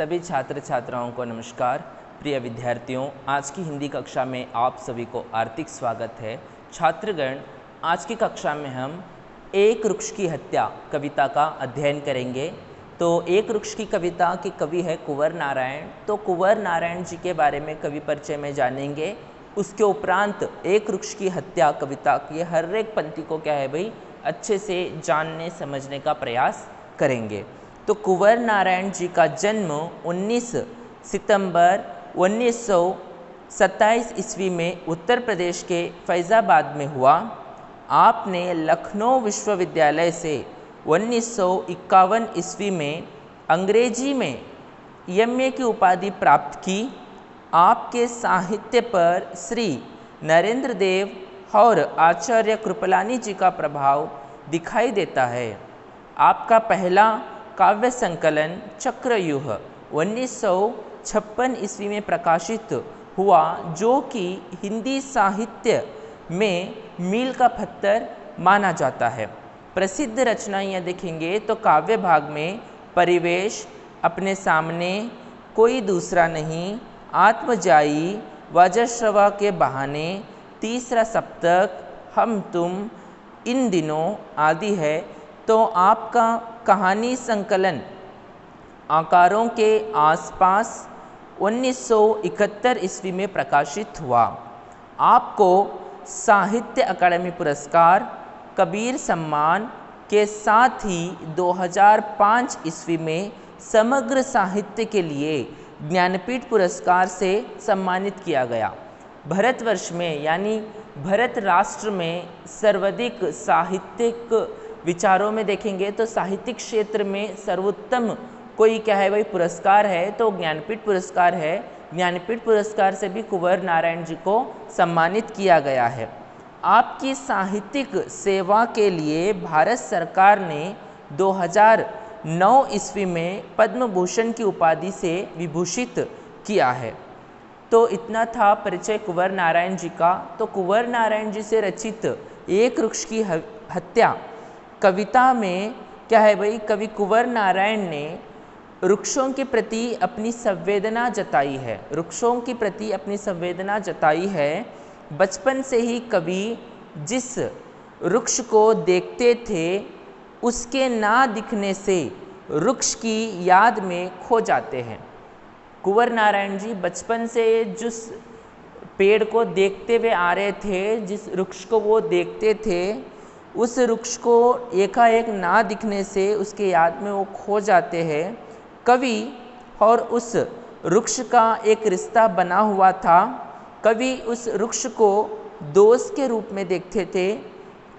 सभी छात्र छात्राओं को नमस्कार। प्रिय विद्यार्थियों, आज की हिंदी कक्षा में आप सभी को हार्दिक स्वागत है। छात्रगण, आज की कक्षा में हम एक वृक्ष की हत्या कविता का अध्ययन करेंगे। तो एक वृक्ष की कविता के कवि है कुंवर नारायण। तो कुंवर नारायण जी के बारे में कवि परिचय में जानेंगे। उसके उपरांत एक वृक्ष की हत्या कविता की हर एक पंक्ति को क्या है भाई अच्छे से जानने समझने का प्रयास करेंगे। तो कुंवर नारायण जी का जन्म 19 सितंबर 1927 ईस्वी में उत्तर प्रदेश के फैज़ाबाद में हुआ। आपने लखनऊ विश्वविद्यालय से 1951 ईस्वी में अंग्रेजी में एमए की उपाधि प्राप्त की। आपके साहित्य पर श्री नरेंद्र देव और आचार्य कृपलानी जी का प्रभाव दिखाई देता है। आपका पहला काव्य संकलन चक्रव्यूह 1956 ईस्वी में प्रकाशित हुआ, जो कि हिंदी साहित्य में मील का पत्थर माना जाता है। प्रसिद्ध रचनाएं देखेंगे तो काव्य भाग में परिवेश, अपने सामने, कोई दूसरा नहीं, आत्मजाई, वज्रश्रवा के बहाने, तीसरा सप्तक, हम तुम, इन दिनों आदि है। तो आपका कहानी संकलन आकारों के आसपास 1971 ईस्वी में प्रकाशित हुआ। आपको साहित्य अकादमी पुरस्कार, कबीर सम्मान के साथ ही 2005 ईस्वी में समग्र साहित्य के लिए ज्ञानपीठ पुरस्कार से सम्मानित किया गया। भारतवर्ष में यानी भारत राष्ट्र में सर्वाधिक साहित्यिक विचारों में देखेंगे तो साहित्यिक क्षेत्र में सर्वोत्तम कोई क्या है भाई पुरस्कार है तो ज्ञानपीठ पुरस्कार है। ज्ञानपीठ पुरस्कार से भी कुंवर नारायण जी को सम्मानित किया गया है। आपकी साहित्यिक सेवा के लिए भारत सरकार ने 2009 ईस्वी में पद्म भूषण की उपाधि से विभूषित किया है। तो इतना था परिचय कुंवर नारायण जी का। तो कुंवर नारायण जी से रचित एक वृक्ष की हत्या कविता में क्या है भाई, कवि कुंवर नारायण ने वृक्षों के प्रति अपनी संवेदना जताई है। वृक्षों के प्रति अपनी संवेदना जताई है। बचपन से ही कवि जिस वृक्ष को देखते थे उसके ना दिखने से वृक्ष की याद में खो जाते हैं। कुंवर नारायण जी बचपन से जिस पेड़ को देखते हुए आ रहे थे, जिस वृक्ष को वो देखते थे, उस वृक्ष को एकाएक ना दिखने से उसके याद में वो खो जाते हैं। कवि और उस वृक्ष का एक रिश्ता बना हुआ था। कवि उस वृक्ष को दोस्त के रूप में देखते थे।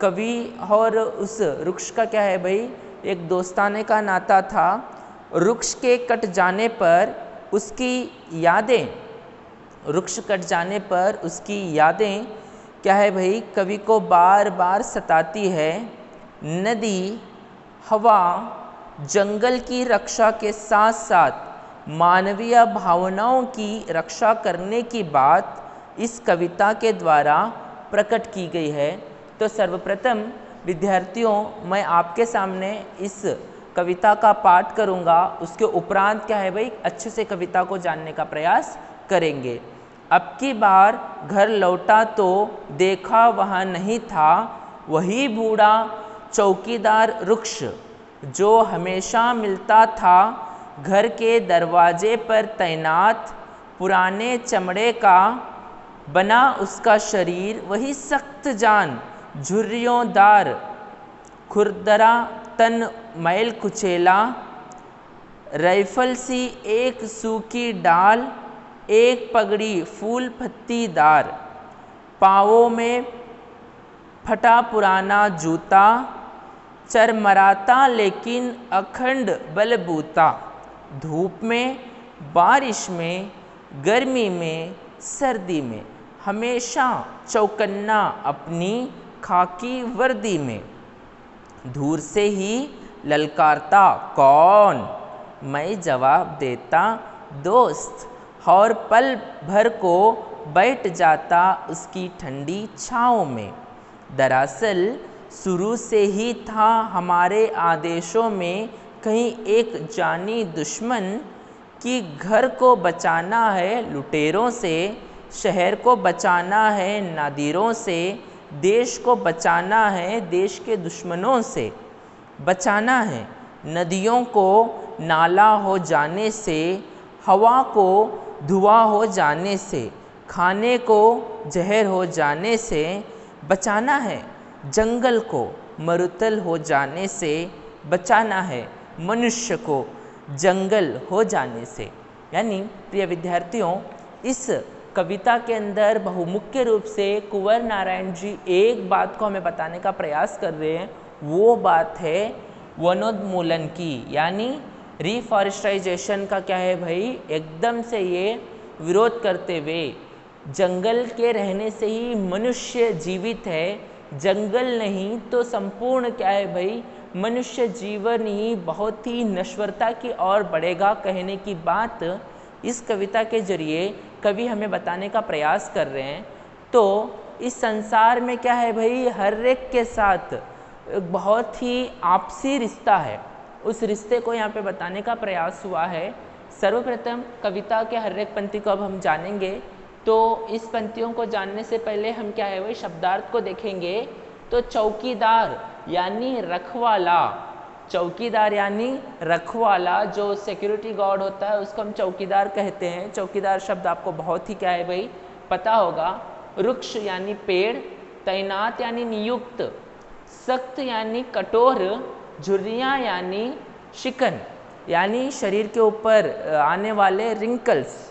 कवि और उस वृक्ष का क्या है भाई एक दोस्ताने का नाता था। वृक्ष के कट जाने पर उसकी यादें, वृक्ष कट जाने पर उसकी यादें क्या है भाई कवि को बार बार सताती है। नदी, हवा, जंगल की रक्षा के साथ साथ मानवीय भावनाओं की रक्षा करने की बात इस कविता के द्वारा प्रकट की गई है। तो सर्वप्रथम विद्यार्थियों, मैं आपके सामने इस कविता का पाठ करूंगा। उसके उपरांत क्या है भाई अच्छे से कविता को जानने का प्रयास करेंगे। अब की बार घर लौटा तो देखा वहाँ नहीं था, वही बूढ़ा चौकीदार वृक्ष जो हमेशा मिलता था घर के दरवाजे पर तैनात। पुराने चमड़े का बना उसका शरीर, वही सख्त जान झुर्रियोंदार, खुरदरा तन मैल कुचेला। राइफल सी एक सूखी डाल, एक पगड़ी फूल पत्तीदार, पाँवों में फटा पुराना जूता, चरमराता लेकिन अखंड बलबूता। धूप में, बारिश में, गर्मी में, सर्दी में, हमेशा चौकन्ना अपनी खाकी वर्दी में। दूर से ही ललकारता कौन, मैं जवाब देता दोस्त, और पल भर को बैठ जाता उसकी ठंडी छाँव में। दरअसल शुरू से ही था हमारे आदेशों में कहीं एक जानी दुश्मन, कि घर को बचाना है लुटेरों से, शहर को बचाना है नादिरों से, देश को बचाना है देश के दुश्मनों से, बचाना है नदियों को नाला हो जाने से, हवा को धुआं हो जाने से, खाने को जहर हो जाने से, बचाना है जंगल को मरुतल हो जाने से, बचाना है मनुष्य को जंगल हो जाने से। यानी प्रिय विद्यार्थियों, इस कविता के अंदर बहुमुख्य रूप से कुंवर नारायण जी एक बात को हमें बताने का प्रयास कर रहे हैं, वो बात है वनोन्मूलन की, यानी रिफॉरेस्टाइजेशन का क्या है भाई, एकदम से ये विरोध करते हुए जंगल के रहने से ही मनुष्य जीवित है, जंगल नहीं तो संपूर्ण क्या है भाई मनुष्य जीवन ही बहुत ही नश्वरता की ओर बढ़ेगा, कहने की बात इस कविता के जरिए कवि हमें बताने का प्रयास कर रहे हैं। तो इस संसार में क्या है भाई, हर एक के साथ बहुत ही आपसी रिश्ता है, उस रिश्ते को यहाँ पे बताने का प्रयास हुआ है। सर्वप्रथम कविता के हर एक पंक्ति को अब हम जानेंगे, तो इस पंक्तियों को जानने से पहले हम क्या है भाई शब्दार्थ को देखेंगे। तो चौकीदार यानी रखवाला, चौकीदार यानी रखवाला, जो सिक्योरिटी गार्ड होता है उसको हम चौकीदार कहते हैं। चौकीदार शब्द आपको बहुत ही क्या है भाई पता होगा। वृक्ष यानी पेड़, तैनात यानी नियुक्त, सख्त यानी कठोर, झुर्रियाँ यानी शिकन यानी शरीर के ऊपर आने वाले रिंकल्स,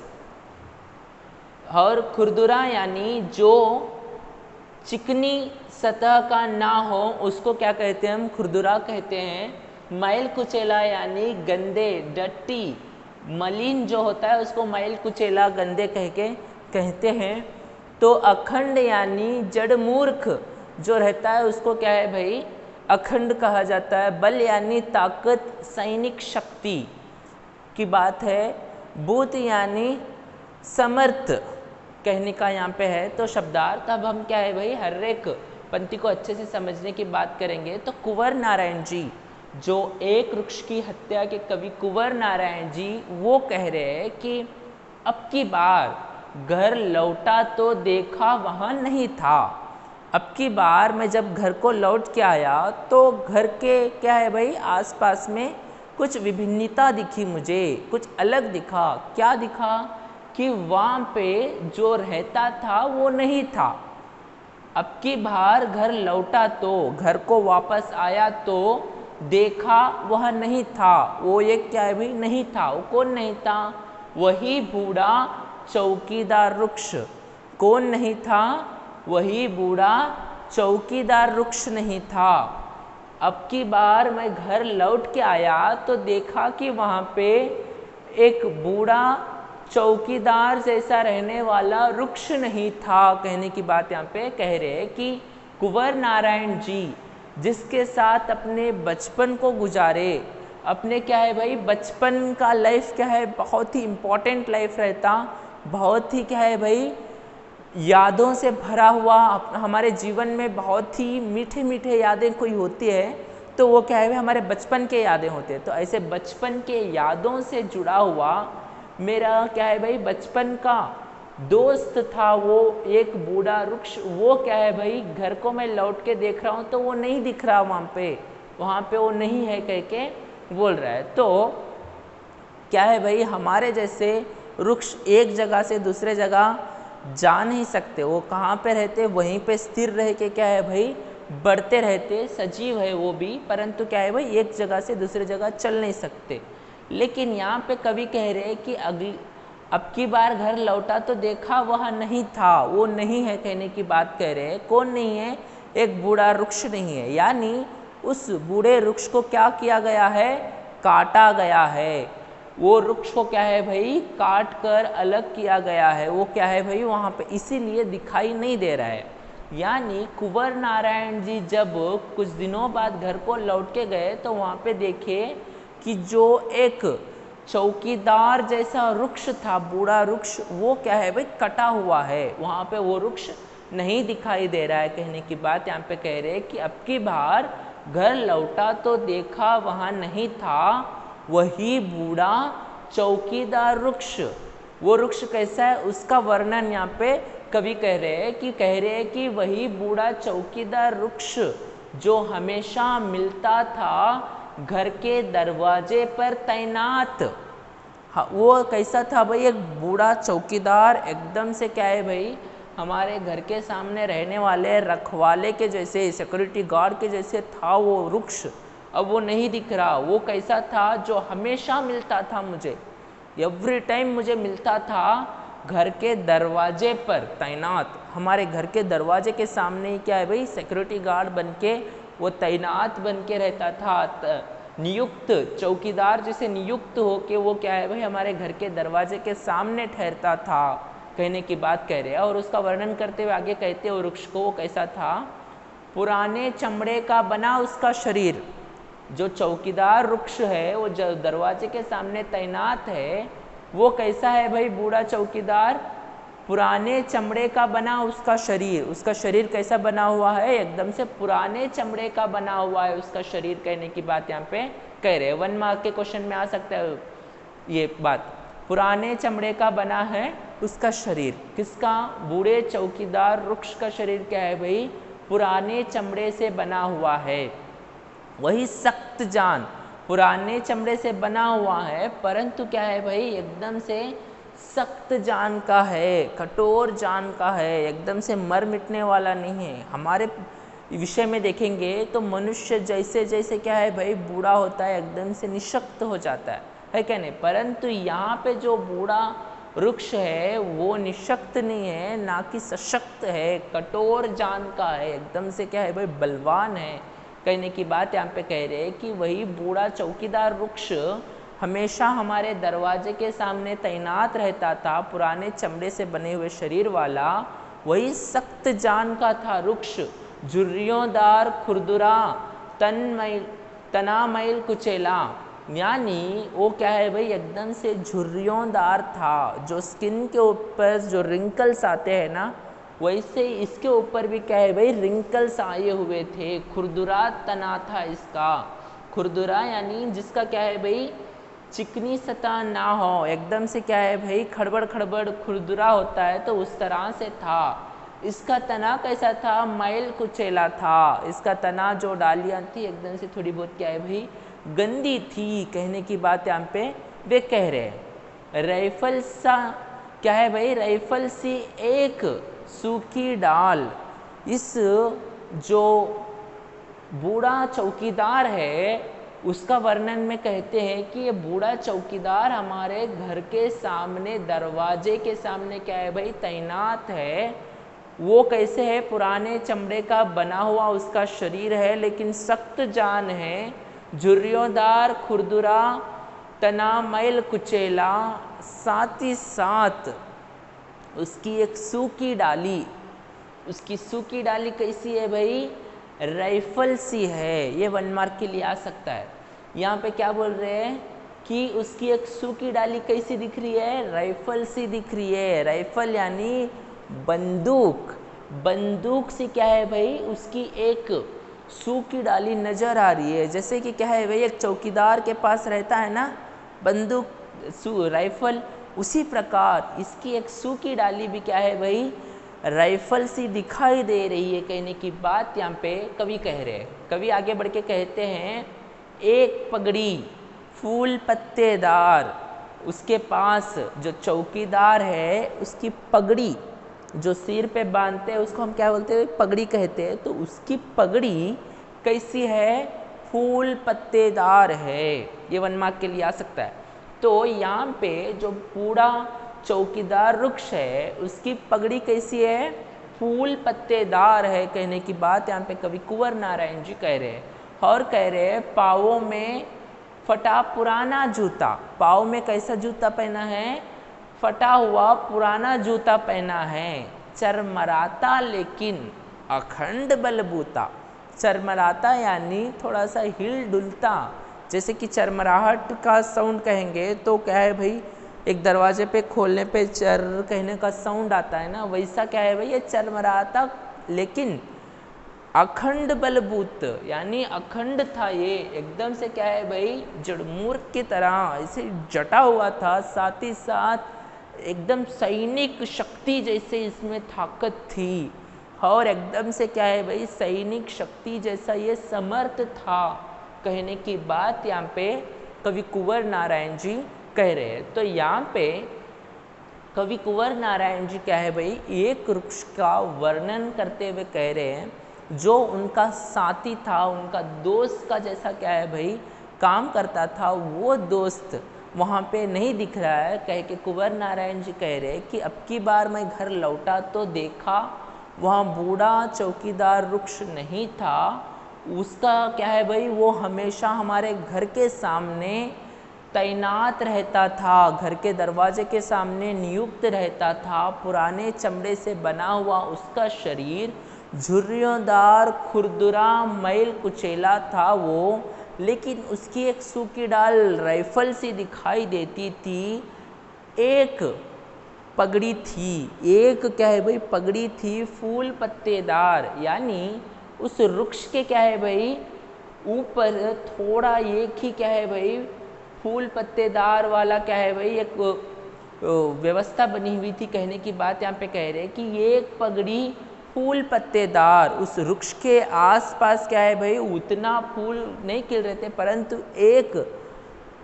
और खुरदुरा यानी जो चिकनी सतह का ना हो उसको क्या कहते हैं हम खुरदुरा कहते हैं। मैल कुचेला यानी गंदे डट्टी, मलिन जो होता है उसको मैल कुचेला गंदे कह के कहते हैं। तो अखंड यानी जड़ मूर्ख जो रहता है उसको क्या है भाई अखंड कहा जाता है। बल यानी ताकत सैनिक शक्ति की बात है। बूत यानी समर्थ कहने का यहाँ पे है। तो शब्दार्थ अब हम क्या है भाई हर एक पंक्ति को अच्छे से समझने की बात करेंगे। तो कुंवर नारायण जी जो एक वृक्ष की हत्या के कवि कुंवर नारायण जी वो कह रहे हैं कि अब की बार घर लौटा तो देखा वहाँ नहीं था। अब की बार मैं जब घर को लौट के आया तो घर के क्या है भाई आसपास में कुछ विभिन्नता दिखी, मुझे कुछ अलग दिखा। क्या दिखा कि वहाँ पे जो रहता था वो नहीं था। अब की बार घर लौटा तो घर को वापस आया तो देखा वह नहीं था। वो एक क्या है भाई नहीं था। वो कौन नहीं था? वही बूढ़ा चौकीदार वृक्ष। कौन नहीं था? वही बूढ़ा चौकीदार वृक्ष नहीं था। अब की बार मैं घर लौट के आया तो देखा कि वहाँ पे एक बूढ़ा चौकीदार जैसा रहने वाला वृक्ष नहीं था। कहने की बात यहाँ पे कह रहे हैं कि कुंवर नारायण जी जिसके साथ अपने बचपन को गुजारे, अपने क्या है भाई बचपन का लाइफ क्या है बहुत ही इम्पोर्टेंट लाइफ रहता, बहुत ही क्या है भाई यादों से भरा हुआ। हमारे जीवन में बहुत ही मीठे मीठे यादें कोई होती है तो वो क्या है भाई हमारे बचपन के यादें होते हैं। तो ऐसे बचपन के यादों से जुड़ा हुआ मेरा क्या है भाई बचपन का दोस्त था वो एक बूढ़ा वृक्ष। वो क्या है भाई घर को मैं लौट के देख रहा हूँ तो वो नहीं दिख रहा, वहाँ पे वो नहीं है कह के बोल रहा है। तो क्या है भाई हमारे जैसे वृक्ष एक जगह से दूसरे जगह जा नहीं सकते। वो कहाँ पे रहते? वहीं पे स्थिर रह के क्या है भाई बढ़ते रहते। सजीव है वो भी, परंतु क्या है भाई एक जगह से दूसरी जगह चल नहीं सकते। लेकिन यहाँ पे कवि कह रहे हैं कि अब की बार घर लौटा तो देखा वह नहीं था। वो नहीं है कहने की बात कह रहे हैं। कौन नहीं है? एक बूढ़ा वृक्ष नहीं है। यानी उस बूढ़े वृक्ष को क्या किया गया है? काटा गया है। वो वृक्ष को क्या है भाई काट कर अलग किया गया है। वो क्या है भाई वहाँ पे इसीलिए दिखाई नहीं दे रहा है। यानी कुंवर नारायण जी जब कुछ दिनों बाद घर को लौट के गए तो वहाँ पे देखे कि जो एक चौकीदार जैसा वृक्ष था, बूढ़ा वृक्ष, वो क्या है भाई कटा हुआ है। वहाँ पे वो वृक्ष नहीं दिखाई दे रहा है। कहने की बात यहाँ पे कह रहे हैं कि अब की बार घर लौटा तो देखा वहाँ नहीं था। वही बूढ़ा चौकीदार वृक्ष, वो वृक्ष कैसा है उसका वर्णन यहाँ पे कवि कह रहे हैं कि वही बूढ़ा चौकीदार वृक्ष जो हमेशा मिलता था घर के दरवाजे पर तैनात। हाँ, वो कैसा था भाई, एक बूढ़ा चौकीदार एकदम से क्या है भाई, हमारे घर के सामने रहने वाले रखवाले के जैसे, सिक्योरिटी गार्ड के जैसे था वो वृक्ष। अब वो नहीं दिख रहा। वो कैसा था, जो हमेशा मिलता था मुझे, एवरी टाइम मुझे मिलता था घर के दरवाजे पर तैनात। हमारे घर के दरवाजे के सामने ही क्या है भाई, सिक्योरिटी गार्ड बन के वो तैनात बन के रहता था, नियुक्त चौकीदार जैसे नियुक्त हो के वो क्या है भाई हमारे घर के दरवाजे के सामने ठहरता था, कहने की बात कह रहे हैं। और उसका वर्णन करते हुए आगे कहते हैं, वो वृक्ष को वो कैसा था, पुराने चमड़े का बना उसका शरीर। जो चौकीदार वृक्ष है वो जो दरवाजे के सामने तैनात है, वो कैसा है भाई बूढ़ा चौकीदार, पुराने चमड़े का बना उसका शरीर। उसका शरीर कैसा बना हुआ है, एकदम से पुराने चमड़े का बना हुआ है उसका शरीर, कहने की बात यहाँ पे कह रहे हैं। 1 मार्क के क्वेश्चन में आ सकता है ये बात, पुराने चमड़े का बना है उसका शरीर। किसका, बूढ़े चौकीदार वृक्ष का शरीर क्या है भाई, पुराने चमड़े से बना हुआ है। वही सख्त जान, पुराने चमड़े से बना हुआ है, परंतु क्या है भाई एकदम से सख्त जान का है, कठोर जान का है, एकदम से मर मिटने वाला नहीं है। हमारे विषय में देखेंगे तो मनुष्य जैसे जैसे क्या है भाई बूढ़ा होता है एकदम से निशक्त हो जाता है क्या नहीं, परंतु यहाँ पे जो बूढ़ा वृक्ष है वो निशक्त नहीं है, ना कि सशक्त है, कठोर जान का है, एकदम से क्या है भाई बलवान है, कहने की बात यहाँ पे कह रहे हैं कि वही बूढ़ा चौकीदार वृक्ष हमेशा हमारे दरवाजे के सामने तैनात रहता था, पुराने चमड़े से बने हुए शरीर वाला, वही सख्त जान का था वृक्ष, झुर्रियोंदार खुरदुरा तना मैल कुचेला, यानी वो क्या है भाई एकदम से झुर्रियोंदार था। जो स्किन के ऊपर जो रिंकल्स आते हैं ना, वैसे इसके ऊपर भी क्या है भाई रिंकल्स आए हुए थे, खुरदुरा तना था इसका। खुरदुरा यानी जिसका क्या है भाई चिकनी सतह ना हो, एकदम से क्या है भाई खड़बड़ खड़बड़ खुरदुरा होता है तो उस तरह से था। इसका तना कैसा था, मैल कुचेला था। इसका तना जो डालियाँ थी एकदम से थोड़ी बहुत क्या है भाई गंदी थी, कहने की बात यहाँ पे वे कह रहे हैं। राइफल सा क्या है भाई, राइफल सी एक सूखी डाल। इस जो बूढ़ा चौकीदार है उसका वर्णन में कहते हैं कि ये बूढ़ा चौकीदार हमारे घर के सामने दरवाजे के सामने क्या है भाई तैनात है। वो कैसे है, पुराने चमड़े का बना हुआ उसका शरीर है, लेकिन सख्त जान है, झुर्रियोंदार खुरदुरा तना मैल कुचेला, साथ ही साथ उसकी एक सूखी डाली। उसकी सूखी डाली कैसी है भाई, राइफल सी है। ये 1 मार्क के लिए आ सकता है। यहाँ पे क्या बोल रहे हैं कि उसकी एक सूखी डाली कैसी दिख रही है, राइफल सी दिख रही है। राइफल यानी बंदूक, बंदूक सी क्या है भाई उसकी एक सूखी डाली नजर आ रही है। जैसे कि क्या है भाई एक चौकीदार के पास रहता है ना बंदूक राइफल, उसी प्रकार इसकी एक सूखी डाली भी क्या है भाई राइफल सी दिखाई दे रही है, कहने की बात यहाँ पे कवि कह रहे हैं। कवि आगे बढ़ के कहते हैं, एक पगड़ी फूल पत्तेदार, उसके पास जो चौकीदार है उसकी पगड़ी जो सिर पे बांधते हैं उसको हम क्या बोलते हैं, पगड़ी कहते हैं। तो उसकी पगड़ी कैसी है, फूल पत्तेदार है। ये 1 मार्क के लिए आ सकता है। तो यहाँ पे जो बूढ़ा चौकीदार वृक्ष है उसकी पगड़ी कैसी है, फूल पत्तेदार है, कहने की बात यहाँ पे कवि कुंवर नारायण जी कह रहे हैं। और कह रहे हैं पाँवों में फटा पुराना जूता। पाँव में कैसा जूता पहना है, फटा हुआ पुराना जूता पहना है। चरमराता लेकिन अखंड बलबूता। चरमराता यानी थोड़ा सा हिल डुलता, जैसे कि चरमराहट का साउंड कहेंगे तो क्या है भाई एक दरवाजे पे खोलने पे चर कहने का साउंड आता है ना, वैसा क्या है भाई ये चरमराता लेकिन अखंड बलभूत यानी अखंड था, ये एकदम से क्या है भाई, जड़मूर्ख की तरह ऐसे जटा हुआ था, साथ ही साथ एकदम सैनिक शक्ति जैसे इसमें ताकत थी, और एकदम से क्या है भाई, सैनिक शक्ति जैसा ये समर्थ था, कहने की बात यहाँ पे कवि कुंवर नारायण जी कह रहे हैं। तो यहाँ पे कवि कुंवर नारायण जी क्या है भाई, एक वृक्ष का वर्णन करते हुए कह रहे हैं, जो उनका साथी था, उनका दोस्त का जैसा क्या है भाई काम करता था, वो दोस्त वहाँ पे नहीं दिख रहा है। कह के कुंवर नारायण जी कह रहे हैं कि अब की बार मैं घर लौटा तो देखा वहाँ बूढ़ा चौकीदार वृक्ष नहीं था, उसका क्या है भाई, वो हमेशा हमारे घर के सामने तैनात रहता था, घर के दरवाजे के सामने नियुक्त रहता था। पुराने चमड़े से बना हुआ उसका शरीर झुर्रियोंदार खुरदुरा मैल कुचेला था वो, लेकिन उसकी एक सूखी डाल राइफल सी दिखाई देती थी, एक पगड़ी थी, एक क्या है भाई पगड़ी थी फूल पत्तेदार, यानी उस वृक्ष के क्या है भाई ऊपर थोड़ा एक ही क्या है भाई फूल पत्तेदार वाला क्या है भाई एक व्यवस्था बनी हुई थी। कहने की बात यहाँ पे कह रहे हैं कि ये एक पगड़ी फूल पत्तेदार, उस वृक्ष के आसपास क्या है भाई उतना फूल नहीं खिल रहे थे, परंतु एक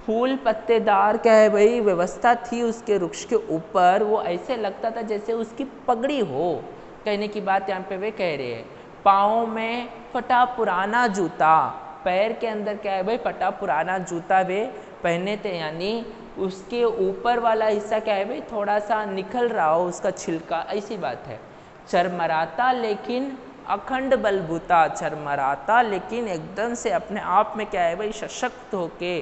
फूल पत्तेदार क्या है भाई व्यवस्था थी उसके वृक्ष के ऊपर, वो ऐसे लगता था जैसे उसकी पगड़ी हो। कहने की बात यहाँ पे वे कह रहे हैं, पाँव में फटा पुराना जूता, पैर के अंदर क्या है भाई फटा पुराना जूता वे पहने थे, यानी उसके ऊपर वाला हिस्सा क्या है भाई थोड़ा सा निकल रहा हो उसका छिलका, ऐसी बात है। चरमराता लेकिन अखंड बलभूता, चरमराता लेकिन एकदम से अपने आप में क्या है भाई सशक्त होके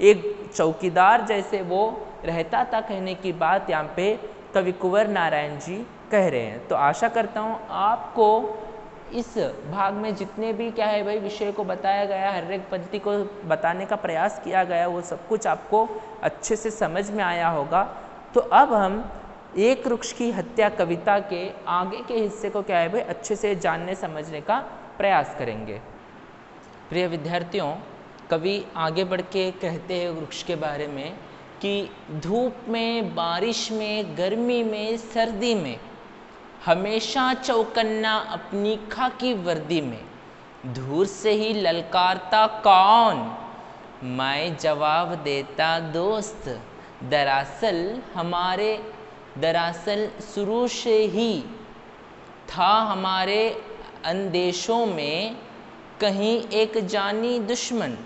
एक चौकीदार जैसे वो रहता था। कहने की बात यहाँ पे कवि कुंवर नारायण जी कह रहे हैं। तो आशा करता हूँ आपको इस भाग में जितने भी क्या है भाई विषय को बताया गया, हर एक पंक्ति को बताने का प्रयास किया गया, वो सब कुछ आपको अच्छे से समझ में आया होगा। तो अब हम एक वृक्ष की हत्या कविता के आगे के हिस्से को क्या है भाई अच्छे से जानने समझने का प्रयास करेंगे। प्रिय विद्यार्थियों, कवि आगे बढ़ के कहते हैं वृक्ष के बारे में कि धूप में, बारिश में, गर्मी में, सर्दी में हमेशा चौकन्ना अपनी खाकी वर्दी में, दूर से ही ललकारता कौन, मैं जवाब देता दोस्त, दरअसल शुरू से ही था हमारे अंदेशों में कहीं एक जानी दुश्मन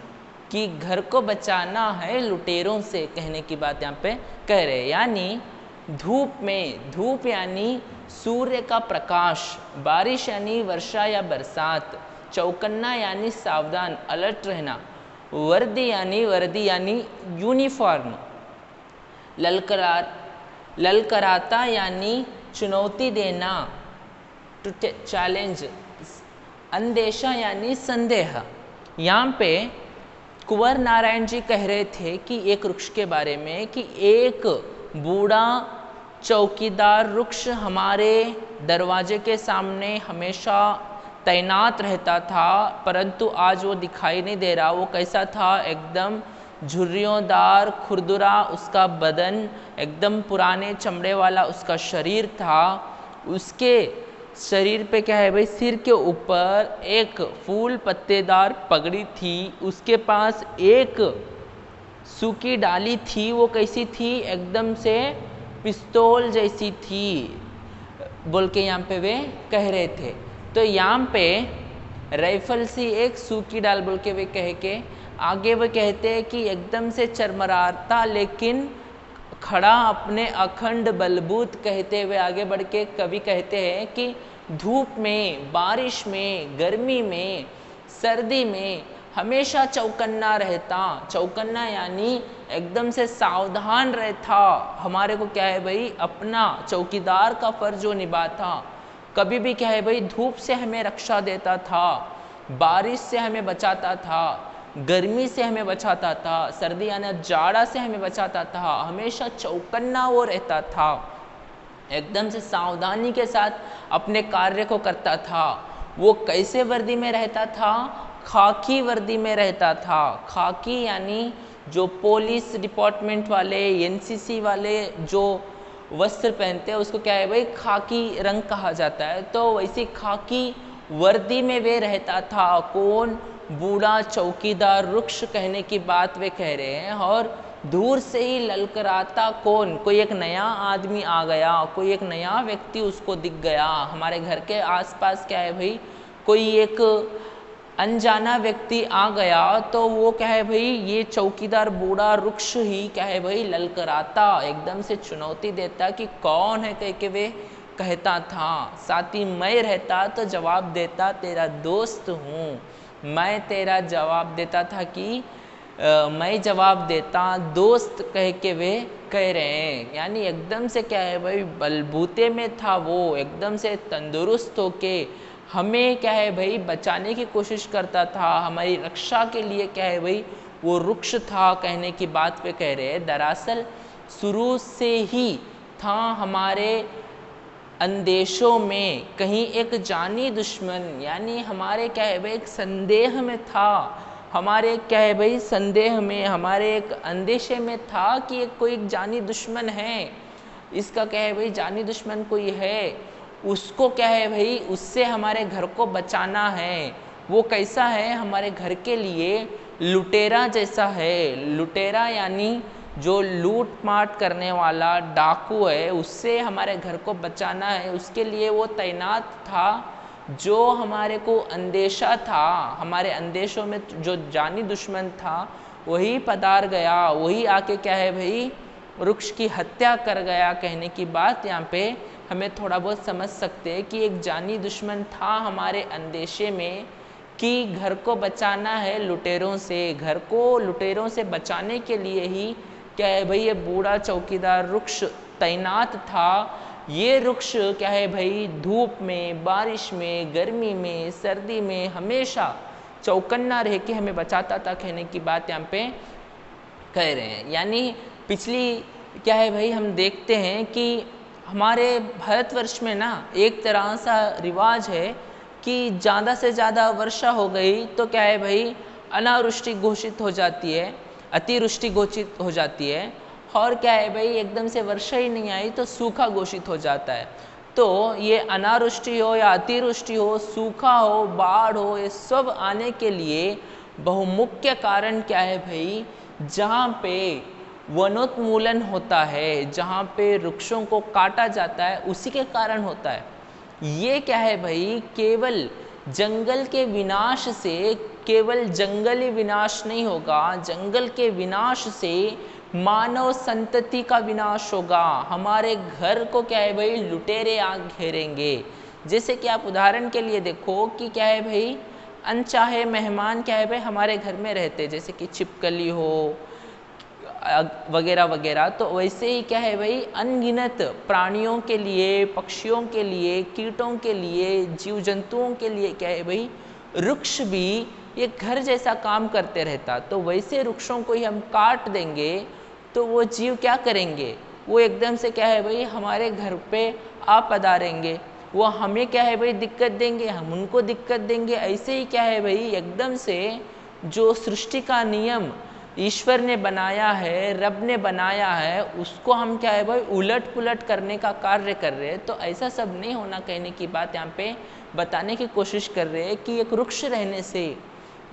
कि घर को बचाना है लुटेरों से। कहने की बात यहाँ पे कह रहे हैं, यानी धूप में, धूप यानी सूर्य का प्रकाश, बारिश यानी वर्षा या बरसात, चौकन्ना यानी सावधान अलर्ट रहना, वर्दी यानी यूनिफॉर्म, ललकराता यानी चुनौती देना, टू चैलेंज, अंदेशा यानी संदेह। यहाँ पे कुंवर नारायण जी कह रहे थे कि एक वृक्ष के बारे में कि एक बूढ़ा चौकीदार वृक्ष हमारे दरवाजे के सामने हमेशा तैनात रहता था, परंतु आज वो दिखाई नहीं दे रहा। वो कैसा था, एकदम झुर्रियोंदार खुरदुरा उसका बदन, एकदम पुराने चमड़े वाला उसका शरीर था। उसके शरीर पे क्या है भाई सिर के ऊपर एक फूल पत्तेदार पगड़ी थी, उसके पास एक सूखी डाली थी, वो कैसी थी, एकदम से पिस्तौल जैसी थी बोल के यहाँ पे वे कह रहे थे। तो यहाँ पे राइफल सी एक सूखी डाल बोल के वे कह के आगे वो कहते हैं कि एकदम से चरमराता लेकिन खड़ा अपने अखंड बलबूत, कहते हुए आगे बढ़ के कवि कहते हैं कि धूप में, बारिश में, गर्मी में, सर्दी में हमेशा चौकन्ना रहता। चौकन्ना यानी एकदम से सावधान रहता। हमारे को क्या है भाई अपना चौकीदार का फर्ज जो निभाता, कभी भी क्या है भाई धूप से हमें रक्षा देता था, बारिश से हमें बचाता था, गर्मी से हमें बचाता था, सर्दी यानी जाड़ा से हमें बचाता था, हमेशा चौकन्ना वो रहता था, एकदम से सावधानी के साथ अपने कार्य को करता था। वो कैसे वर्दी में रहता था? खाकी वर्दी में रहता था। खाकी यानी जो पुलिस डिपार्टमेंट वाले, एनसीसी वाले जो वस्त्र पहनते हैं उसको क्या है भाई, खाकी रंग कहा जाता है। तो वैसी खाकी वर्दी में वे रहता था। कौन? बूढ़ा चौकीदार वृक्ष कहने की बात वे कह रहे हैं। और दूर से ही ललकराता कौन? कोई एक नया आदमी आ गया, कोई एक नया व्यक्ति उसको दिख गया। हमारे घर के आसपास क्या है भाई, कोई एक अनजाना व्यक्ति आ गया तो वो क्या है भाई, ये चौकीदार बूढ़ा वृक्ष ही क्या है भाई, ललकराता, एकदम से चुनौती देता कि कौन है कह के वे कहता था। साथ ही मैं रहता तो जवाब देता तेरा दोस्त हूँ। मैं तेरा जवाब देता था कि मैं जवाब देता दोस्त कह के वे कह रहे हैं। यानी एकदम से क्या है भाई, बलबूते में था वो, एकदम से तंदुरुस्त होके हमें क्या है भाई बचाने की कोशिश करता था, हमारी रक्षा के लिए क्या है भाई वो वृक्ष था कहने की बात पे कह रहे हैं। दरअसल शुरू से ही था हमारे अंदेशों में कहीं एक जानी दुश्मन, यानी हमारे क्या है भाई एक संदेह में था, हमारे क्या है भाई संदेह में, हमारे एक अंदेशे में था कि एक कोई एक जानी दुश्मन है, इसका क्या है भाई जानी दुश्मन कोई है, उसको क्या है भाई उससे हमारे घर को बचाना है। वो कैसा है? हमारे घर के लिए लुटेरा जैसा है। लुटेरा यानी जो लूट माट करने वाला डाकू है, उससे हमारे घर को बचाना है, उसके लिए वो तैनात था। जो हमारे को अंदेशा था, हमारे अंदेशों में जो जानी दुश्मन था वही पधार गया, वही आके क्या है भाई वृक्ष की हत्या कर गया कहने की बात यहाँ पे हमें थोड़ा बहुत समझ सकते हैं कि एक जानी दुश्मन था हमारे अंदेशे में कि घर को बचाना है लुटेरों से। घर को लुटेरों से बचाने के लिए ही क्या है भाई ये बूढ़ा चौकीदार वृक्ष तैनात था। ये वृक्ष क्या है भाई धूप में, बारिश में, गर्मी में, सर्दी में हमेशा चौकन्ना रह के हमें बचाता था कहने की बात यहाँ पे कह रहे हैं। यानी पिछली क्या है भाई हम देखते हैं कि हमारे भारतवर्ष में ना एक तरह सा रिवाज है कि ज़्यादा से ज़्यादा वर्षा हो गई तो क्या है भाई अनावृष्टि घोषित हो जाती है, अतिवृष्टि घोषित हो जाती है, और क्या है भाई एकदम से वर्षा ही नहीं आई तो सूखा घोषित हो जाता है। तो ये अनावृष्टि हो या अतिवृष्टि हो, सूखा हो, बाढ़ हो, ये सब आने के लिए बहुमुख्य कारण क्या है भाई, जहाँ पे वनोन्मूलन होता है, जहाँ पे वृक्षों को काटा जाता है, उसी के कारण होता है। ये क्या है भाई केवल जंगल के विनाश से, केवल जंगली विनाश नहीं होगा, जंगल के विनाश से मानव संतति का विनाश होगा। हमारे घर को क्या है भाई लुटेरे आग घेरेंगे। जैसे कि आप उदाहरण के लिए देखो कि क्या है भाई अनचाहे मेहमान क्या है भाई हमारे घर में रहते, जैसे कि छिपकली हो वगैरह वगैरह। तो वैसे ही क्या है भाई अनगिनत प्राणियों के लिए, पक्षियों के लिए, कीटों के लिए, जीव जंतुओं के लिए क्या है भाई वृक्ष भी ये घर जैसा काम करते रहता। तो वैसे वृक्षों को ही हम काट देंगे तो वो जीव क्या करेंगे, वो एकदम से क्या है भाई हमारे घर पे आ पधारेंगे, वो हमें क्या है भाई दिक्कत देंगे, हम उनको दिक्कत देंगे। ऐसे ही क्या है भाई एकदम से जो सृष्टि का नियम ईश्वर ने बनाया है, रब ने बनाया है, उसको हम क्या है भाई उलट पुलट करने का कार्य कर रहे हैं। तो ऐसा सब नहीं होना कहने की बात यहाँ पे बताने की कोशिश कर रहे हैं कि एक वृक्ष रहने से,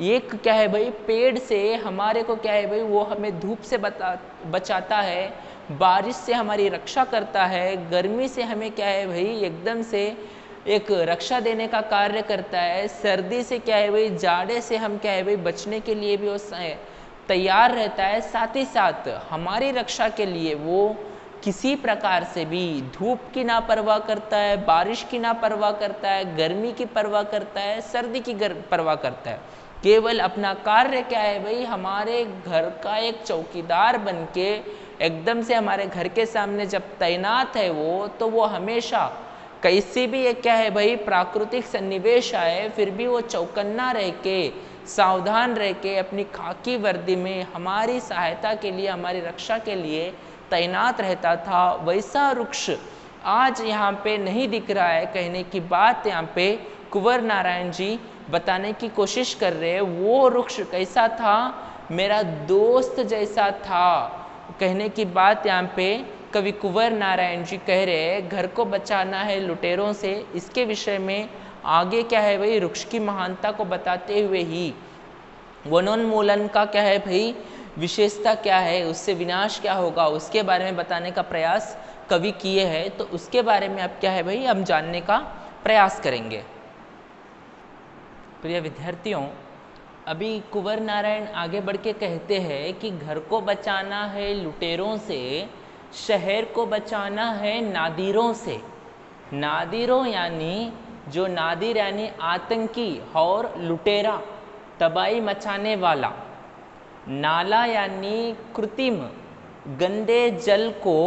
एक क्या है भाई पेड़ से हमारे को क्या है भाई वो हमें धूप से बचाता है, बारिश से हमारी रक्षा करता है, गर्मी से हमें क्या है भाई एकदम से एक रक्षा देने का कार्य करता है, सर्दी से क्या है भाई जाड़े से हम क्या है भाई बचने के लिए भी वो तैयार रहता है। साथ ही साथ हमारी रक्षा के लिए वो किसी प्रकार से भी धूप की ना परवाह करता है, बारिश की ना परवाह करता है, गर्मी की परवाह करता है, सर्दी की परवाह करता है। केवल अपना कार्य क्या है भाई हमारे घर का एक चौकीदार बन के एकदम से हमारे घर के सामने जब तैनात है वो, तो वो हमेशा कैसी भी एक क्या है भाई प्राकृतिक सन्निवेश आए फिर भी वो चौकन्ना रह के, सावधान रह के अपनी खाकी वर्दी में हमारी सहायता के लिए, हमारी रक्षा के लिए तैनात रहता था। वैसा वृक्ष आज यहाँ पे नहीं दिख रहा है कहने की बात यहाँ पे कुंवर नारायण जी बताने की कोशिश कर रहे हैं वो वृक्ष कैसा था, मेरा दोस्त जैसा था। कहने की बात यहाँ पे कवि कुंवर नारायण जी कह रहे हैं घर को बचाना है लुटेरों से। इसके विषय में आगे क्या है भाई, वृक्ष की महानता को बताते हुए ही वनोन्मूलन का क्या है भाई विशेषता क्या है, उससे विनाश क्या होगा, उसके बारे में बताने का प्रयास कवि किए हैं। तो उसके बारे में अब क्या है भाई हम जानने का प्रयास करेंगे। प्रिय विद्यार्थियों, अभी कुंवर नारायण आगे बढ़ के कहते हैं कि घर को बचाना है लुटेरों से, शहर को बचाना है नादिरों से। नादिरों यानी जो नादिर यानी आतंकी और लुटेरा तबाही मचाने वाला, नाला यानी कृत्रिम गंदे जल को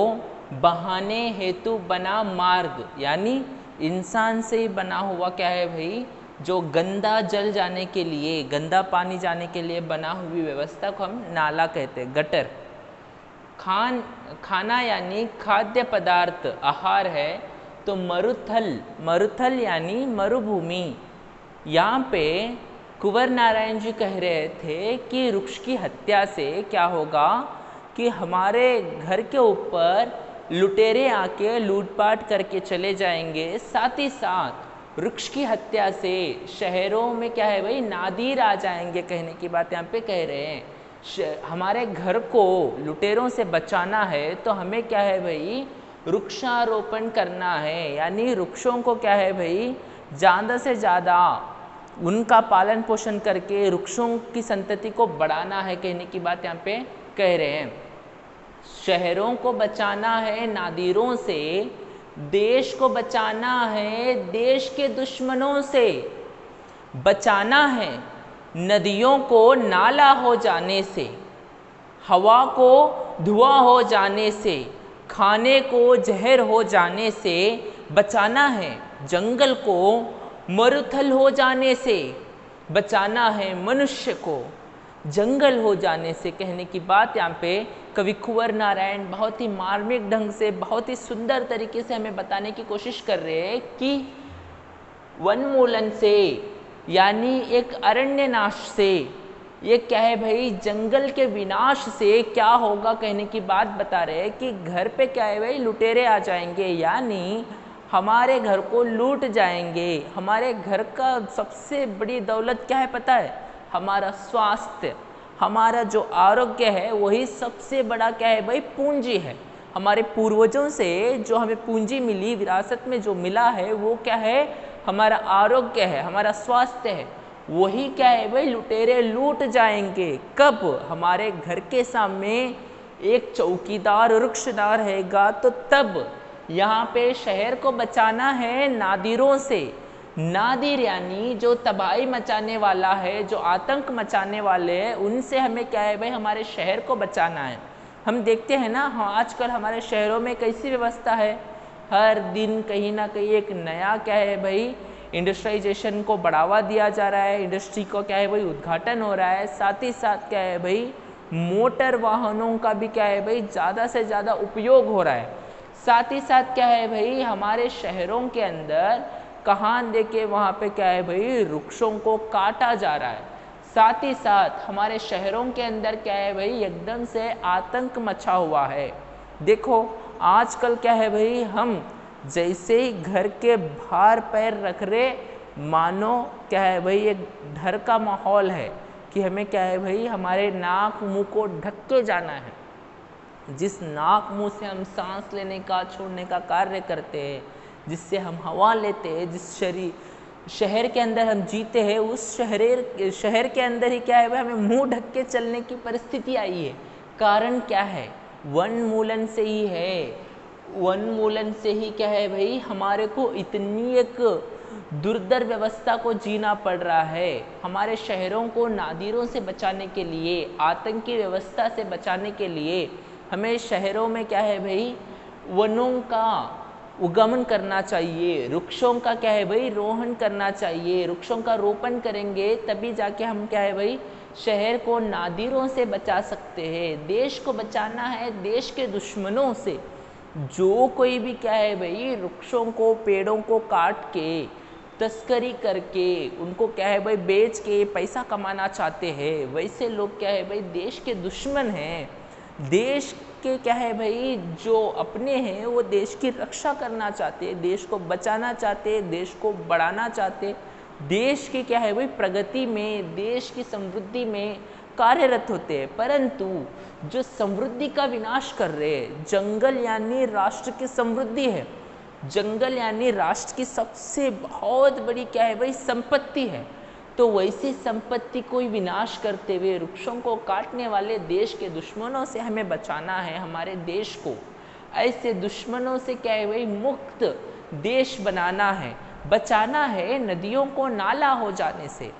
बहाने हेतु बना मार्ग, यानी इंसान से ही बना हुआ क्या है भाई जो गंदा जल जाने के लिए, गंदा पानी जाने के लिए बना हुई व्यवस्था को हम नाला कहते हैं, गटर। खाना यानी खाद्य पदार्थ आहार है, तो मरुथल, मरुथल यानी मरुभूमि। यहाँ पे कुंवर नारायण जी कह रहे थे कि वृक्ष की हत्या से क्या होगा कि हमारे घर के ऊपर लुटेरे आके लूटपाट करके चले जाएंगे, साथ ही साथ वृक्ष की हत्या से शहरों में क्या है भाई नादिर आ जाएंगे। कहने की बात यहाँ पे कह रहे हैं हमारे घर को लुटेरों से बचाना है तो हमें क्या है भाई वृक्षारोपण करना है, यानी वृक्षों को क्या है भाई ज़्यादा से ज़्यादा उनका पालन पोषण करके वृक्षों की संतति को बढ़ाना है। कहने की बात यहाँ पे कह रहे हैं शहरों को बचाना है नादिरों से, देश को बचाना है देश के दुश्मनों से, बचाना है नदियों को नाला हो जाने से, हवा को धुआं हो जाने से, खाने को जहर हो जाने से, बचाना है जंगल को मरुथल हो जाने से, बचाना है मनुष्य को जंगल हो जाने से। कहने की बात यहाँ पे कवि कुंवर नारायण बहुत ही मार्मिक ढंग से, बहुत ही सुंदर तरीके से हमें बताने की कोशिश कर रहे हैं कि वनमूलन से यानी एक अरण्य नाश से, ये क्या है भाई जंगल के विनाश से क्या होगा। कहने की बात बता रहे हैं कि घर पे क्या है भाई लुटेरे आ जाएंगे, यानी हमारे घर को लूट जाएंगे। हमारे घर का सबसे बड़ी दौलत क्या है पता है, हमारा स्वास्थ्य, हमारा जो आरोग्य है वही सबसे बड़ा क्या है भाई पूंजी है। हमारे पूर्वजों से जो हमें पूंजी मिली, विरासत में जो मिला है वो क्या है हमारा आरोग्य है, हमारा स्वास्थ्य है। वही क्या है भाई लुटेरे लूट जाएंगे कब, हमारे घर के सामने एक चौकीदार वृक्षदार रहेगा तो तब। यहाँ पे शहर को बचाना है नादिरों से, नादिर यानी जो तबाही मचाने वाला है, जो आतंक मचाने वाले हैं, उनसे हमें क्या है भाई हमारे शहर को बचाना है। हम देखते हैं ना हाँ आजकल हमारे शहरों में कैसी व्यवस्था है, हर दिन कहीं ना कहीं एक नया क्या है भाई इंडस्ट्रियलाइजेशन को बढ़ावा दिया जा रहा है, इंडस्ट्री को क्या है भाई उद्घाटन हो रहा है, साथ ही साथ क्या है भाई मोटर वाहनों का भी क्या है भाई ज़्यादा से ज़्यादा उपयोग हो रहा है। साथ ही साथ क्या है भाई हमारे शहरों के अंदर कहाँ देखे वहाँ पे क्या है भाई वृक्षों को काटा जा रहा है। साथ ही साथ हमारे शहरों के अंदर क्या है भाई एकदम से आतंक मचा हुआ है। देखो आजकल क्या है भाई हम जैसे ही घर के बाहर पैर रख रहे मानो क्या है भाई एक डर का माहौल है कि हमें क्या है भाई हमारे नाक मुंह को ढक के जाना है। जिस नाक मुंह से हम सांस लेने का छोड़ने का कार्य करते हैं, जिससे हम हवा लेते हैं, जिस शहर के अंदर हम जीते हैं, उस शहर के अंदर ही क्या है भाई हमें मुंह ढक के चलने की परिस्थिति आई है। कारण क्या है, वनमूलन से ही है। वनमूलन से ही क्या है भाई हमारे को इतनी एक दुर्धर व्यवस्था को जीना पड़ रहा है। हमारे शहरों को नादिरों से बचाने के लिए, आतंकी व्यवस्था से बचाने के लिए हमें शहरों में क्या है भाई वनों का उगमन करना चाहिए, वृक्षों का क्या है भाई रोहण करना चाहिए। वृक्षों का रोपण करेंगे तभी जाके हम क्या है भाई शहर को नादिरों से बचा सकते हैं। देश को बचाना है देश के दुश्मनों से। जो कोई भी क्या है भाई वृक्षों को पेड़ों को काट के तस्करी करके उनको क्या है भाई बेच के पैसा कमाना चाहते हैं, वैसे लोग क्या है भाई देश के दुश्मन हैं। देश के क्या है भाई जो अपने हैं वो देश की रक्षा करना चाहते हैं, देश को बचाना चाहते हैं, देश को बढ़ाना चाहते हैं, देश की क्या है भाई प्रगति में, देश की समृद्धि में कार्यरत होते हैं। परंतु जो समृद्धि का विनाश कर रहे हैं, जंगल यानी राष्ट्र की समृद्धि है, जंगल यानी राष्ट्र की सबसे बहुत बड़ी क्या है भाई संपत्ति है, तो वैसी संपत्ति को विनाश करते हुए वृक्षों को काटने वाले देश के दुश्मनों से हमें बचाना है। हमारे देश को ऐसे दुश्मनों से क्या है भाई मुक्त देश बनाना है, बचाना है। नदियों को नाला हो जाने से,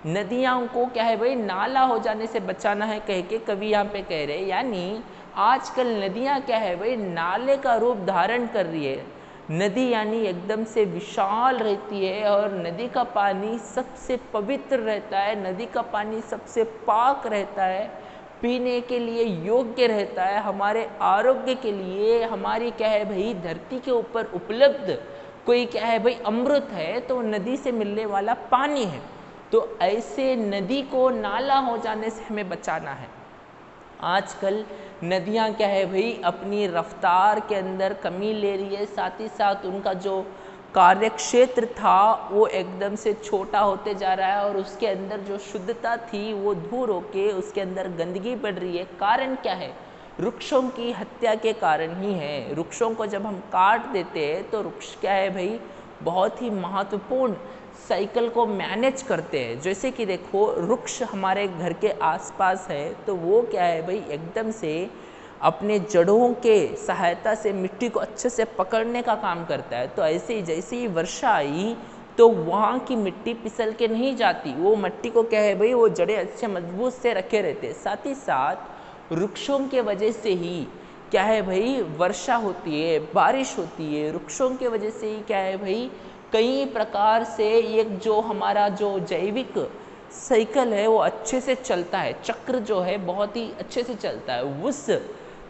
नदियों को क्या है भाई नाला हो जाने से बचाना है कह के कवि यहाँ पे कह रहे हैं। यानी आजकल नदियाँ क्या है भाई नाले का रूप धारण कर रही है। नदी यानी एकदम से विशाल रहती है और नदी का पानी सबसे पवित्र रहता है, नदी का पानी सबसे पाक रहता है, पीने के लिए योग्य रहता है, हमारे आरोग्य के लिए, हमारी क्या है भाई धरती के ऊपर उपलब्ध कोई क्या है भाई अमृत है तो नदी से मिलने वाला पानी है। तो ऐसे नदी को नाला हो जाने से हमें बचाना है। आजकल नदियाँ क्या है भाई अपनी रफ्तार के अंदर कमी ले रही है, साथ ही साथ उनका जो कार्यक्षेत्र था वो एकदम से छोटा होते जा रहा है और उसके अंदर जो शुद्धता थी वो दूर होके उसके अंदर गंदगी बढ़ रही है। कारण क्या है? वृक्षों की हत्या के कारण ही है। वृक्षों को जब हम काट देते हैं तो वृक्ष क्या है भाई बहुत ही महत्वपूर्ण साइकिल को मैनेज करते हैं। जैसे कि देखो वृक्ष हमारे घर के आसपास है तो वो क्या है भाई एकदम से अपने जड़ों के सहायता से मिट्टी को अच्छे से पकड़ने का काम करता है। तो ऐसे ही जैसे ही वर्षा आई तो वहाँ की मिट्टी फिसल के नहीं जाती, वो मिट्टी को क्या है भाई वो जड़ें अच्छे मजबूत से रखे रहते हैं। साथ ही साथ वृक्षों के वजह से ही क्या है भाई वर्षा होती है, बारिश होती है। वृक्षों के वजह से ही क्या है भाई कई प्रकार से एक जो हमारा जो जैविक साइकिल है वो अच्छे से चलता है, चक्र जो है बहुत ही अच्छे से चलता है। उस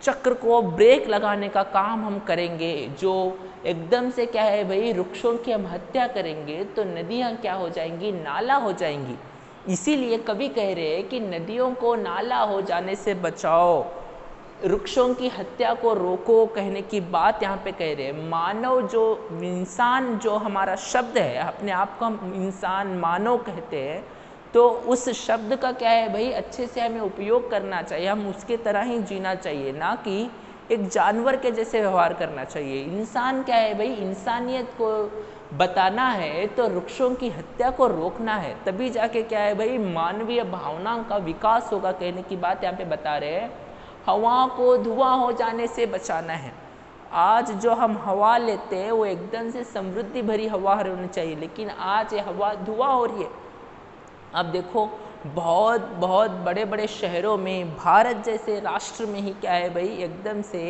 चक्र को ब्रेक लगाने का काम हम करेंगे। जो एकदम से क्या है भाई वृक्षों की हम हत्या करेंगे तो नदियाँ क्या हो जाएंगी, नाला हो जाएंगी। इसीलिए कवि कह रहे हैं कि नदियों को नाला हो जाने से बचाओ, वृक्षों की हत्या को रोको कहने की बात यहाँ पे कह रहे हैं। मानव जो इंसान जो हमारा शब्द है, अपने आप को हम इंसान मानव कहते हैं, तो उस शब्द का क्या है भाई अच्छे से हमें उपयोग करना चाहिए। हम उसके तरह ही जीना चाहिए, ना कि एक जानवर के जैसे व्यवहार करना चाहिए। इंसान क्या है भाई इंसानियत को बताना है तो वृक्षों की हत्या को रोकना है, तभी जाके क्या है भाई मानवीय भावनाओं का विकास होगा कहने की बात यहाँ पे बता रहे हैं। हवा को धुआं हो जाने से बचाना है। आज जो हम हवा लेते हैं वो एकदम से समृद्धि भरी हवा होनी चाहिए, लेकिन आज ये हवा धुआं हो रही है। अब देखो बहुत बहुत बड़े बड़े शहरों में, भारत जैसे राष्ट्र में ही क्या है भाई एकदम से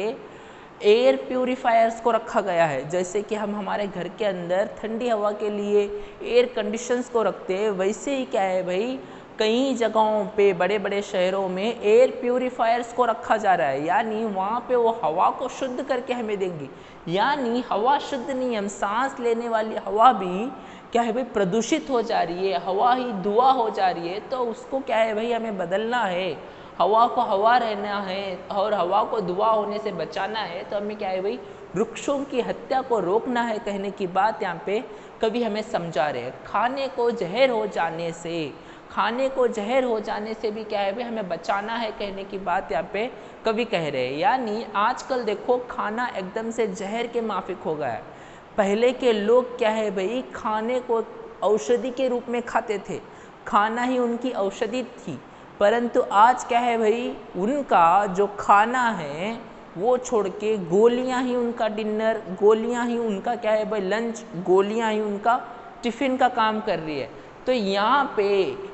एयर प्यूरीफायर्स को रखा गया है। जैसे कि हम हमारे घर के अंदर ठंडी हवा के लिए एयर कंडीशंस को रखते हैं, वैसे ही क्या है भाई कई जगहों पे बड़े बड़े शहरों में एयर प्यूरीफायर्स को रखा जा रहा है। यानी वहाँ पे वो हवा को शुद्ध करके हमें देंगे। यानी हवा शुद्ध नहीं, हम सांस लेने वाली हवा भी क्या है भाई प्रदूषित हो जा रही है, हवा ही धुआं हो जा रही है। तो उसको क्या है भाई हमें बदलना है, हवा को हवा रहना है और हवा को धुआं होने से बचाना है। तो हमें क्या है भाई वृक्षों की हत्या को रोकना है कहने की बात यहाँ पे कवि हमें समझा रहे हैं। खाने को जहर हो जाने से, खाने को जहर हो जाने से भी क्या है भाई हमें बचाना है कहने की बात यहाँ पे कवि कह रहे हैं। यानी आजकल देखो खाना एकदम से जहर के माफिक हो गया है। पहले के लोग क्या है भाई खाने को औषधि के रूप में खाते थे, खाना ही उनकी औषधि थी। परंतु आज क्या है भाई उनका जो खाना है वो छोड़ के गोलियां ही उनका डिनर, गोलियां ही उनका क्या है भाई लंच, गोलियां ही उनका टिफ़िन का काम कर रही है। तो यहाँ पे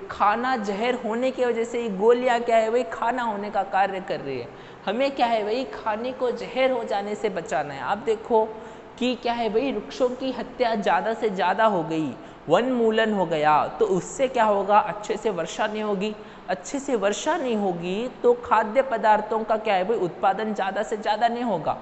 खाना जहर होने की वजह से गोलियाँ क्या है भाई खाना होने का कार्य कर रही है। हमें क्या है भाई खाने को जहर हो जाने से बचाना है। आप देखो कि क्या है भाई वृक्षों की हत्या ज़्यादा से ज़्यादा हो गई, वनमूलन हो गया, तो उससे क्या होगा अच्छे से वर्षा नहीं होगी। अच्छे से वर्षा नहीं होगी तो खाद्य पदार्थों का क्या है भाई उत्पादन ज़्यादा से ज़्यादा नहीं होगा।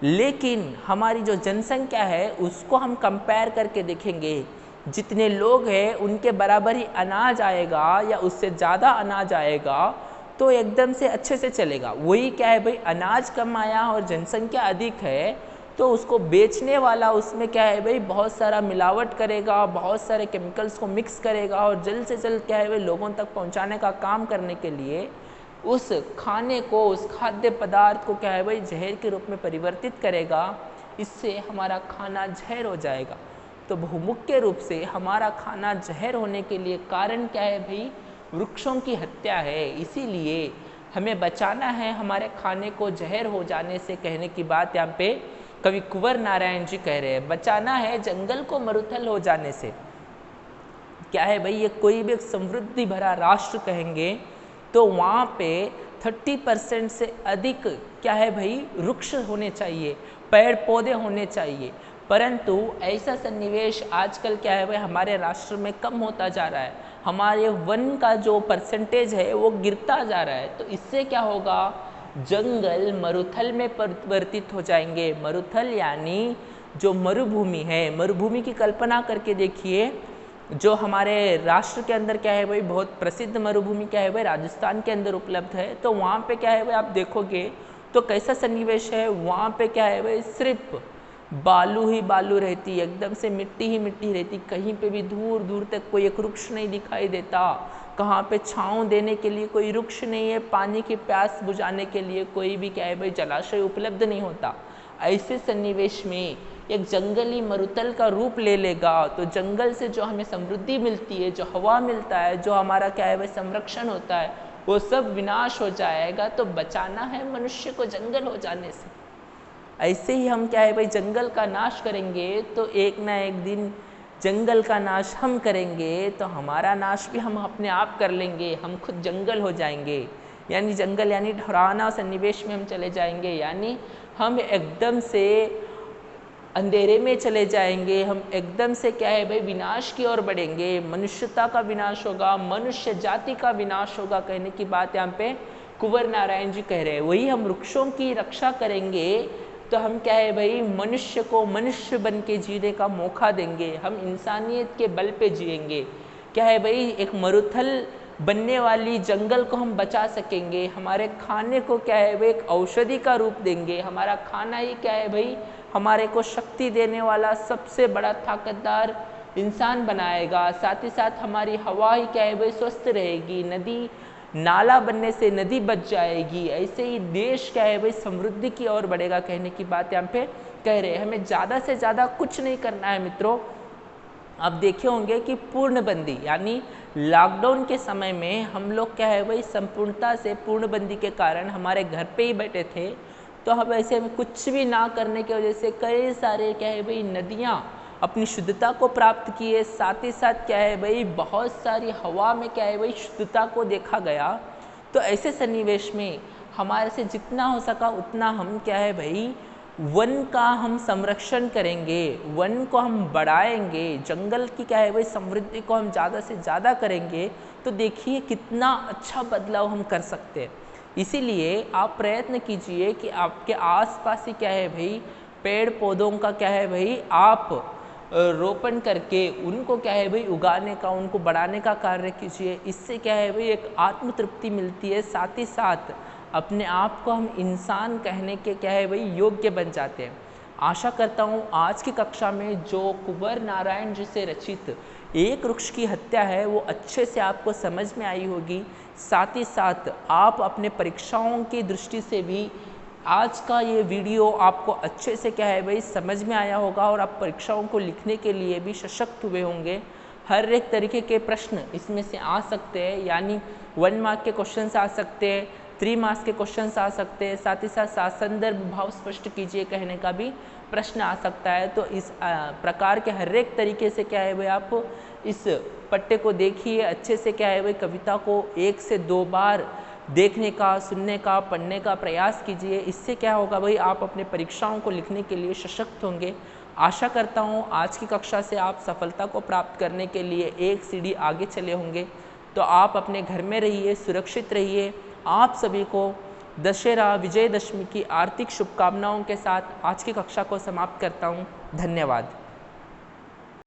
लेकिन हमारी जो जनसंख्या है उसको हम कंपेयर करके देखेंगे, जितने लोग हैं उनके बराबर ही अनाज आएगा या उससे ज़्यादा अनाज आएगा तो एकदम से अच्छे से चलेगा। वही क्या है भाई, अनाज कम आया और जनसंख्या अधिक है तो उसको बेचने वाला उसमें क्या है भाई, बहुत सारा मिलावट करेगा, बहुत सारे केमिकल्स को मिक्स करेगा और जल्द से जल्द क्या है भाई लोगों तक पहुंचाने का काम करने के लिए उस खाने को, उस खाद्य पदार्थ को क्या है भाई जहर के रूप में परिवर्तित करेगा। इससे हमारा खाना जहर हो जाएगा। तो बहुमुख्य रूप से हमारा खाना जहर होने के लिए कारण क्या है भाई, वृक्षों की हत्या है। इसीलिए हमें बचाना है हमारे खाने को जहर हो जाने से। कहने की बात यहाँ पे कवि कुंवर नारायण जी कह रहे हैं, बचाना है जंगल को मरुथल हो जाने से। क्या है भाई, ये कोई भी समृद्धि भरा राष्ट्र कहेंगे तो वहाँ पे 30% से अधिक क्या है भाई वृक्ष होने चाहिए, पेड़ पौधे होने चाहिए। परंतु ऐसा सन्निवेश आजकल क्या है भाई हमारे राष्ट्र में कम होता जा रहा है। हमारे वन का जो परसेंटेज है वो गिरता जा रहा है। तो इससे क्या होगा, जंगल मरुथल में परिवर्तित हो जाएंगे। मरुथल यानी जो मरुभूमि है, मरुभूमि की कल्पना करके देखिए। जो हमारे राष्ट्र के अंदर क्या है भाई बहुत प्रसिद्ध मरुभूमि क्या है भाई राजस्थान के अंदर उपलब्ध है। तो वहाँ पे क्या है भाई आप देखोगे तो कैसा सन्निवेश है, वहाँ पे क्या है भाई सिर्फ बालू ही बालू रहती है, एकदम से मिट्टी ही मिट्टी रहती, कहीं पे भी दूर दूर तक कोई एक वृक्ष नहीं दिखाई देता। कहाँ पे छाँव देने के लिए कोई वृक्ष नहीं है, पानी की प्यास बुझाने के लिए कोई भी क्या है भाई जलाशय उपलब्ध नहीं होता। ऐसे सन्निवेश में एक जंगली मरुथल का रूप ले लेगा तो जंगल से जो हमें समृद्धि मिलती है, जो हवा मिलता है, जो हमारा क्या है भाई संरक्षण होता है, वो सब विनाश हो जाएगा। तो बचाना है मनुष्य को जंगल हो जाने से। ऐसे ही हम क्या है भाई जंगल का नाश करेंगे तो एक ना एक दिन जंगल का नाश हम करेंगे तो हमारा नाश भी हम अपने आप कर लेंगे, हम खुद जंगल हो जाएंगे। यानी जंगल यानी डरावना सन्निवेश में हम चले जाएंगे, यानी हम एकदम से अंधेरे में चले जाएंगे, हम एकदम से क्या है भाई विनाश की ओर बढ़ेंगे। मनुष्यता का विनाश होगा, मनुष्य जाति का विनाश होगा। कहने की बात यहाँ पे कुंवर नारायण जी कह रहे हैं। वही हम वृक्षों की रक्षा करेंगे तो हम क्या है भाई मनुष्य को मनुष्य बन के जीने का मौका देंगे, हम इंसानियत के बल पे जिएंगे। क्या है भाई एक मरुथल बनने वाली जंगल को हम बचा सकेंगे। हमारे खाने को क्या है भाई एक औषधि का रूप देंगे। हमारा खाना ही क्या है भाई हमारे को शक्ति देने वाला सबसे बड़ा ताकतदार इंसान बनाएगा। साथ ही साथ हमारी हवा ही क्या है भाई स्वस्थ रहेगी, नदी नाला बनने से नदी बच जाएगी। ऐसे ही देश क्या है भाई समृद्धि की ओर बढ़ेगा। कहने की बात यहाँ पे कह रहे हैं। हमें ज़्यादा से ज़्यादा कुछ नहीं करना है मित्रों। आप देखे होंगे कि पूर्णबंदी यानी लॉकडाउन के समय में हम लोग क्या है भाई संपूर्णता से पूर्णबंदी के कारण हमारे घर पे ही बैठे थे। तो हम ऐसे में कुछ भी ना करने की वजह से कई सारे क्या है भाई नदियाँ अपनी शुद्धता को प्राप्त किए। साथ ही साथ क्या है भाई बहुत सारी हवा में क्या है भाई शुद्धता को देखा गया। तो ऐसे सन्निवेश में हमारे से जितना हो सका उतना हम क्या है भाई वन का हम संरक्षण करेंगे, वन को हम बढ़ाएंगे, जंगल की क्या है भाई समृद्धि को हम ज़्यादा से ज़्यादा करेंगे। तो देखिए कितना अच्छा बदलाव हम कर सकते हैं। इसीलिए आप प्रयत्न कीजिए कि आपके आसपास ही क्या है भाई पेड़ पौधों का क्या है भाई आप रोपण करके उनको क्या है भाई उगाने का, उनको बढ़ाने का कार्य कीजिए। इससे क्या है भाई एक आत्मतृप्ति मिलती है, साथ ही साथ अपने आप को हम इंसान कहने के क्या है भाई योग्य बन जाते हैं। आशा करता हूँ आज की कक्षा में जो कुंवर नारायण जी से रचित एक वृक्ष की हत्या है वो अच्छे से आपको समझ में आई होगी। साथ ही साथ आप अपने परीक्षाओं की दृष्टि से भी आज का ये वीडियो आपको अच्छे से क्या है भाई समझ में आया होगा और आप परीक्षाओं को लिखने के लिए भी सशक्त हुए होंगे। हर एक तरीके के प्रश्न इसमें से आ सकते हैं, यानी 1 मार्क के क्वेश्चन आ सकते हैं, 3 मार्क्स के क्वेश्चन आ सकते हैं। साथ ही साथ संदर्भ भाव स्पष्ट कीजिए कहने का भी प्रश्न आ सकता है। तो इस प्रकार के हर एक तरीके से क्या है भाई आप इस पट्टे को देखिए, अच्छे से क्या है भाई कविता को 1 से 2 बार देखने का, सुनने का, पढ़ने का प्रयास कीजिए। इससे क्या होगा भाई आप अपने परीक्षाओं को लिखने के लिए सशक्त होंगे। आशा करता हूँ आज की कक्षा से आप सफलता को प्राप्त करने के लिए एक सीढ़ी आगे चले होंगे। तो आप अपने घर में रहिए, सुरक्षित रहिए। आप सभी को दशहरा विजयदशमी की आर्थिक शुभकामनाओं के साथ आज की कक्षा को समाप्त करता हूँ। धन्यवाद।